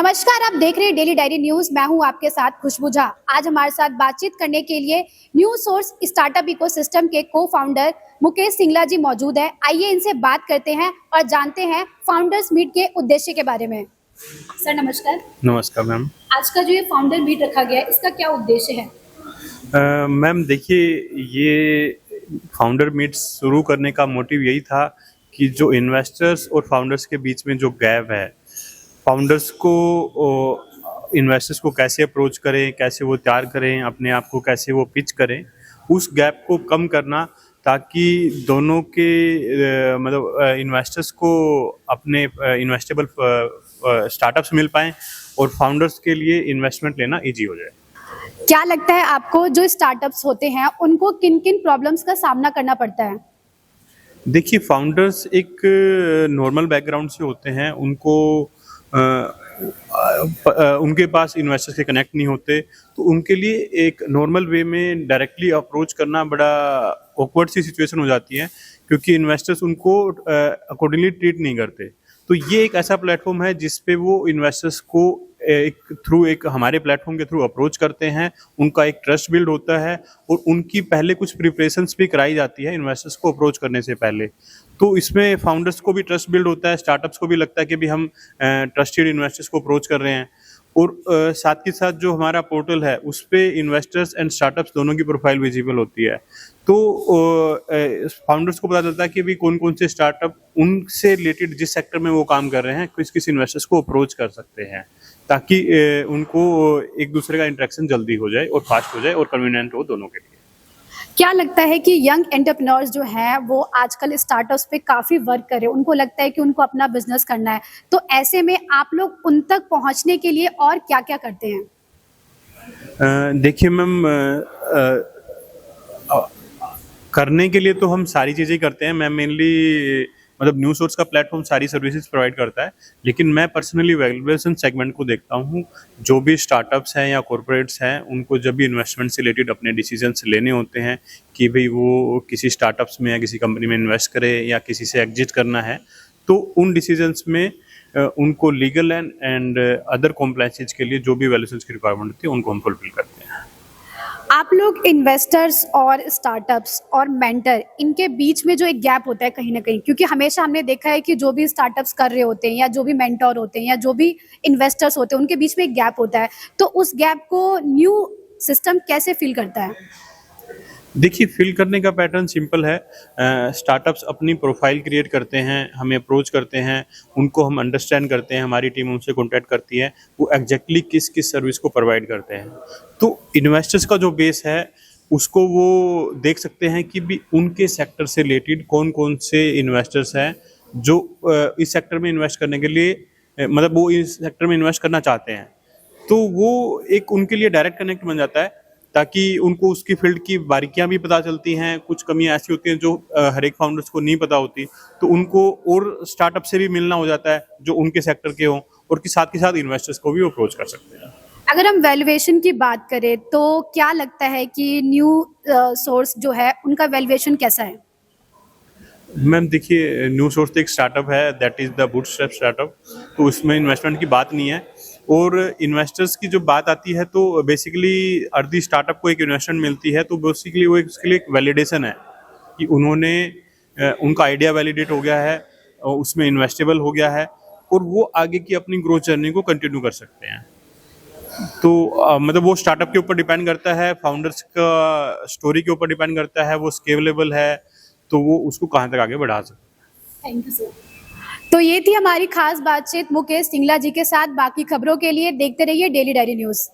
नमस्कार, आप देख रहे हैं डेली डायरी न्यूज। मैं हूं आपके साथ खुशबू झा। आज हमारे साथ बातचीत करने के लिए न्यू सोर्स स्टार्टअप इकोसिस्टम के को फाउंडर मुकेश सिंगला जी मौजूद है। आइए इनसे बात करते हैं और जानते हैं फाउंडर्स मीट के उद्देश्य के बारे में। सर नमस्कार। नमस्कार मैम। आज का जो ये फाउंडर मीट रखा गया है, इसका क्या उद्देश्य है? मैम देखिए, ये फाउंडर मीट शुरू करने का मोटिव यही था कि जो इन्वेस्टर्स और फाउंडर्स के बीच में जो गैप है, फाउंडर्स को इन्वेस्टर्स को कैसे अप्रोच करें, कैसे वो तैयार करें, अपने आप को कैसे वो पिच करें, उस गैप को कम करना, ताकि दोनों के इन्वेस्टर्स को अपने इन्वेस्टेबल स्टार्टअप्स मिल पाएँ और फाउंडर्स के लिए इन्वेस्टमेंट लेना ईजी हो जाए। क्या लगता है आपको, जो स्टार्टअप्स होते हैं उनको किन किन प्रॉब्लम्स का सामना करना पड़ता है? देखिए, फाउंडर्स एक नॉर्मल बैकग्राउंड से होते हैं, उनके पास इन्वेस्टर्स के कनेक्ट नहीं होते, तो उनके लिए एक नॉर्मल वे में डायरेक्टली अप्रोच करना बड़ा ऑकवर्ड सी सिचुएशन हो जाती है, क्योंकि इन्वेस्टर्स उनको अकॉर्डिंगली ट्रीट नहीं करते। तो ये एक ऐसा प्लेटफॉर्म है जिस पे वो इन्वेस्टर्स को एक हमारे प्लेटफॉर्म के थ्रू अप्रोच करते हैं, उनका एक ट्रस्ट बिल्ड होता है और उनकी पहले कुछ प्रिपरेशंस भी कराई जाती है इन्वेस्टर्स को अप्रोच करने से पहले। तो इसमें फाउंडर्स को भी ट्रस्ट बिल्ड होता है, स्टार्टअप्स को भी लगता है कि भी हम ट्रस्टेड इन्वेस्टर्स को अप्रोच कर रहे हैं। और साथ के साथ जो हमारा पोर्टल है, उस पे इन्वेस्टर्स एंड स्टार्टअप्स दोनों की प्रोफाइल विजिबल होती है। तो फाउंडर्स को पता चलता है कि भी कौन कौन से स्टार्टअप उनसे रिलेटेड जिस सेक्टर में वो काम कर रहे हैं, किस किस इन्वेस्टर्स को अप्रोच कर सकते हैं, ताकि उनको एक दूसरे का इंटरेक्शन जल्दी हो जाए और फास्ट हो जाए और कन्वीनियंट हो दोनों के लिए। क्या लगता है कि यंग एंटरप्रेन्योर्स जो हैं वो आजकल स्टार्टअप्स पे काफ़ी वर्क कर रहे हैं, उनको लगता है कि उनको अपना बिजनेस करना है, तो ऐसे में आप लोग उन तक पहुंचने के लिए और क्या-क्या करते हैं? देखिए मैम, करने के लिए तो हम सारी चीज़ें करते हैं। मैं मेनली न्यू सोर्स का प्लेटफॉर्म सारी सर्विसेज प्रोवाइड करता है, लेकिन मैं पर्सनली वैल्यूएशन सेगमेंट को देखता हूँ। जो भी स्टार्टअप्स हैं या कॉर्पोरेट्स हैं, उनको जब भी इन्वेस्टमेंट से रिलेटेड अपने डिसीजंस लेने होते हैं कि भाई वो किसी स्टार्टअप्स में या किसी कंपनी में इन्वेस्ट करे या किसी से एग्जिट करना है, तो उन डिसीजंस में उनको लीगल एंड अदर कॉम्प्लायंसेस के लिए जो भी वैल्यूएशन की रिक्वायरमेंट होती है, उनको हम फुलफिल करते हैं। आप लोग इन्वेस्टर्स और स्टार्टअप्स और मेंटर, इनके बीच में जो एक गैप होता है कहीं ना कहीं, क्योंकि हमेशा हमने देखा है कि जो भी स्टार्टअप्स कर रहे होते हैं या जो भी मेंटर होते हैं या जो भी इन्वेस्टर्स होते हैं, उनके बीच में एक गैप होता है, तो उस गैप को न्यू सिस्टम कैसे फिल करता है? देखिए, फिल करने का पैटर्न सिंपल है। स्टार्टअप्स अपनी प्रोफाइल क्रिएट करते हैं, हमें अप्रोच करते हैं, उनको हम अंडरस्टैंड करते हैं, हमारी टीम उनसे कॉन्टैक्ट करती है, वो एग्जैक्टली किस किस सर्विस को प्रोवाइड करते हैं। तो इन्वेस्टर्स का जो बेस है, उसको वो देख सकते हैं कि भी उनके सेक्टर से रिलेटेड कौन कौन से इन्वेस्टर्स हैं जो इस सेक्टर में इन्वेस्ट करने के लिए वो इस सेक्टर में इन्वेस्ट करना चाहते हैं। तो वो एक उनके लिए डायरेक्ट कनेक्ट बन जाता है, ताकि उनको उसकी फील्ड की बारीकियां भी पता चलती हैं। कुछ कमियां ऐसी होती हैं जो हर एक फाउंडर्स को नहीं पता होती, तो उनको और स्टार्टअप से भी मिलना हो जाता है जो उनके सेक्टर के हों, और के साथ इन्वेस्टर्स को भी अप्रोच कर सकते हैं। अगर हम वैल्यूएशन की बात करें, तो क्या लगता है कि न्यू सोर्स जो है उनका वैल्यूएशन कैसा है? मैम देखिए, न्यू सोर्स एक स्टार्टअप है, that is the bootstrap startup, तो उसमें इन्वेस्टमेंट की बात नहीं है। और इन्वेस्टर्स की जो बात आती है, तो बेसिकली अर्दी स्टार्टअप को एक इन्वेस्टमेंट मिलती है, तो बेसिकली वो उसके लिए एक वैलिडेशन है कि उन्होंने उनका आइडिया वैलिडेट हो गया है और उसमें इन्वेस्टेबल हो गया है, और वो आगे की अपनी ग्रोथ जर्नी को कंटिन्यू कर सकते हैं। तो वो स्टार्टअप के ऊपर डिपेंड करता है, फाउंडर्स का स्टोरी के ऊपर डिपेंड करता है, वो स्केलेबल है तो वो उसको कहाँ तक आगे बढ़ा सकते हैं। Thank you sir. तो ये थी हमारी खास बातचीत मुकेश सिंगला जी के साथ। बाकी खबरों के लिए देखते रहिए डेली डायरी न्यूज।